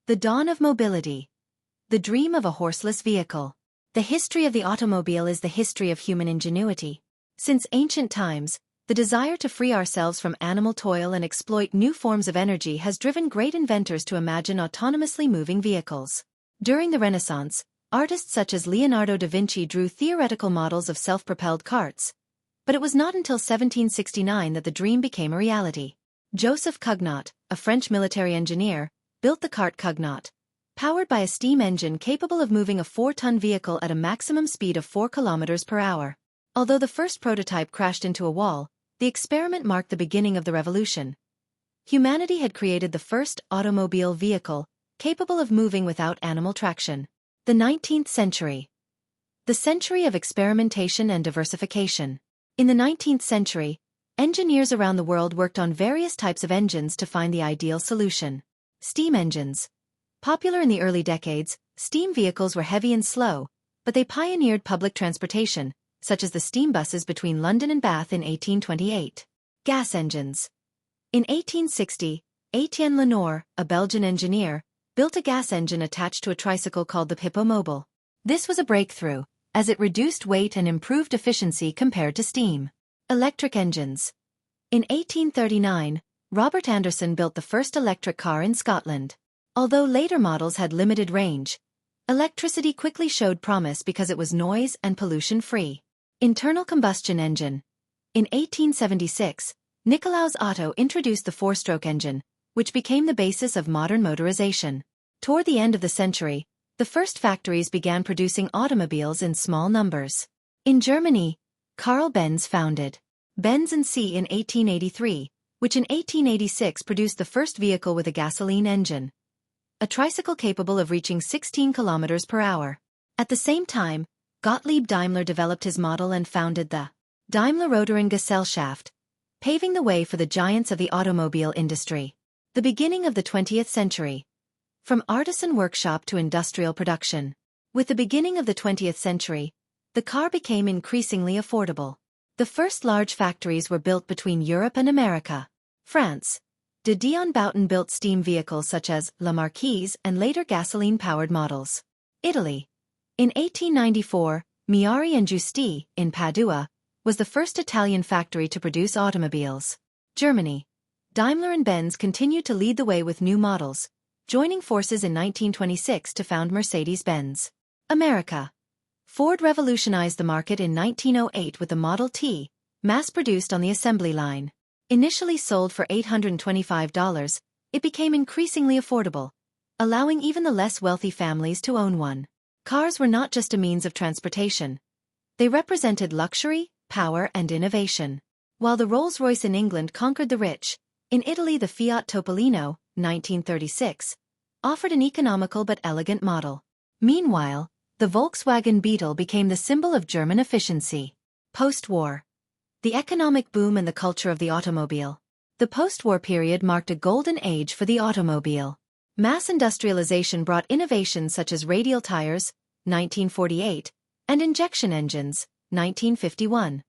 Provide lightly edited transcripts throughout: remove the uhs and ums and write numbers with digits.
The dawn of mobility. The dream of a horseless vehicle. The history of the automobile is the history of human ingenuity. Since ancient times, the desire to free ourselves from animal toil and exploit new forms of energy has driven great inventors to imagine autonomously moving vehicles. During the Renaissance, artists such as Leonardo da Vinci drew theoretical models of self-propelled carts. But it was not until 1769 that the dream became a reality. Joseph Cugnot, a French military engineer, built the cart Cugnot, powered by a steam engine capable of moving a 4-ton vehicle at a maximum speed of 4 kilometers per hour. Although the first prototype crashed into a wall, the experiment marked the beginning of the revolution. Humanity had created the first automobile vehicle, capable of moving without animal traction. The 19th century. The century of experimentation and diversification. In the 19th century, engineers around the world worked on various types of engines to find the ideal solution. Steam engines. Popular in the early decades, steam vehicles were heavy and slow, but they pioneered public transportation, such as the steam buses between London and Bath in 1828. Gas engines. In 1860, Étienne Lenoir, a Belgian engineer, built a gas engine attached to a tricycle called the Hippomobile. This was a breakthrough, as it reduced weight and improved efficiency compared to steam. Electric engines. In 1839, Robert Anderson built the first electric car in Scotland. Although later models had limited range, electricity quickly showed promise because it was noise and pollution-free. Internal combustion engine. In 1876, Nicolaus Otto introduced the 4-stroke engine, which became the basis of modern motorization. Toward the end of the century, the first factories began producing automobiles in small numbers. In Germany, Carl Benz founded Benz and C in 1883, which in 1886 produced the first vehicle with a gasoline engine. A tricycle capable of reaching 16 kilometers per hour. At the same time, Gottlieb Daimler developed his model and founded the Daimler Motorengesellschaft, paving the way for the giants of the automobile industry. The beginning of the 20th century. From artisan workshop to industrial production. With the beginning of the 20th century, the car became increasingly affordable. The first large factories were built between Europe and America. France. De Dion Boughton built steam vehicles such as La Marquise and later gasoline-powered models. Italy. In 1894, Miari and Giusti, in Padua, was the first Italian factory to produce automobiles. Germany. Daimler and Benz continued to lead the way with new models, joining forces in 1926 to found Mercedes-Benz. America. Ford revolutionized the market in 1908 with the Model T, mass-produced on the assembly line. Initially sold for $825, it became increasingly affordable, allowing even the less wealthy families to own one. Cars were not just a means of transportation. They represented luxury, power, and innovation. While the Rolls-Royce in England conquered the rich, in Italy the Fiat Topolino, 1936, offered an economical but elegant model. Meanwhile, the Volkswagen Beetle became the symbol of German efficiency. Post-war. The economic boom and the culture of the automobile. The post-war period marked a golden age for the automobile. Mass industrialization brought innovations such as radial tires, 1948, and injection engines, 1951.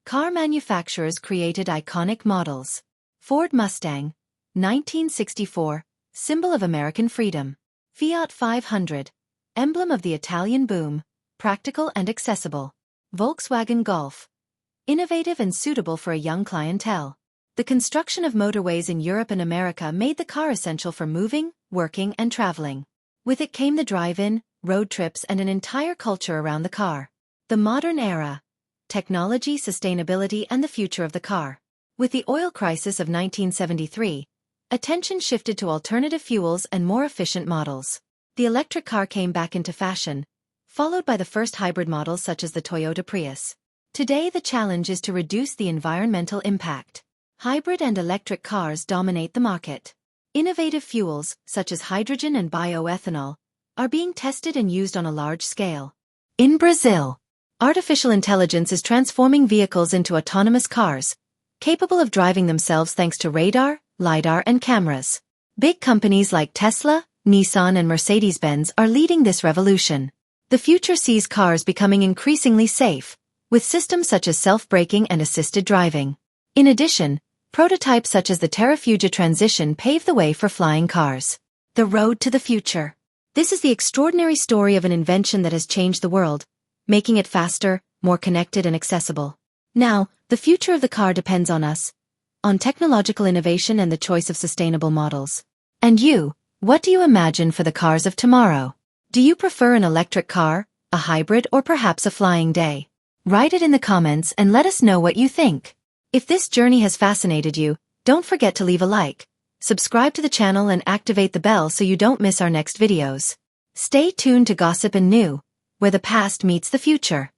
Car manufacturers created iconic models. Ford Mustang, 1964, symbol of American freedom. Fiat 500, emblem of the Italian boom, practical and accessible. Volkswagen Golf, innovative and suitable for a young clientele. The construction of motorways in Europe and America made the car essential for moving, working, and traveling. With it came the drive-in, road trips, and an entire culture around the car. The modern era. Technology, sustainability, and the future of the car. With the oil crisis of 1973, attention shifted to alternative fuels and more efficient models. The electric car came back into fashion, followed by the first hybrid models such as the Toyota Prius. Today the challenge is to reduce the environmental impact. Hybrid and electric cars dominate the market. Innovative fuels, such as hydrogen and bioethanol, are being tested and used on a large scale. In Brazil, artificial intelligence is transforming vehicles into autonomous cars, capable of driving themselves thanks to radar, LiDAR, and cameras. Big companies like Tesla, Nissan, and Mercedes-Benz are leading this revolution. The future sees cars becoming increasingly safe, with systems such as self-braking and assisted driving. In addition, prototypes such as the Terrafugia Transition pave the way for flying cars. The road to the future. This is the extraordinary story of an invention that has changed the world, making it faster, more connected and accessible. Now, the future of the car depends on us, on technological innovation and the choice of sustainable models. And you, what do you imagine for the cars of tomorrow? Do you prefer an electric car, a hybrid, or perhaps a flying day? Write it in the comments and let us know what you think. If this journey has fascinated you, don't forget to leave a like, subscribe to the channel and activate the bell so you don't miss our next videos. Stay tuned to Gossip and New, where the past meets the future.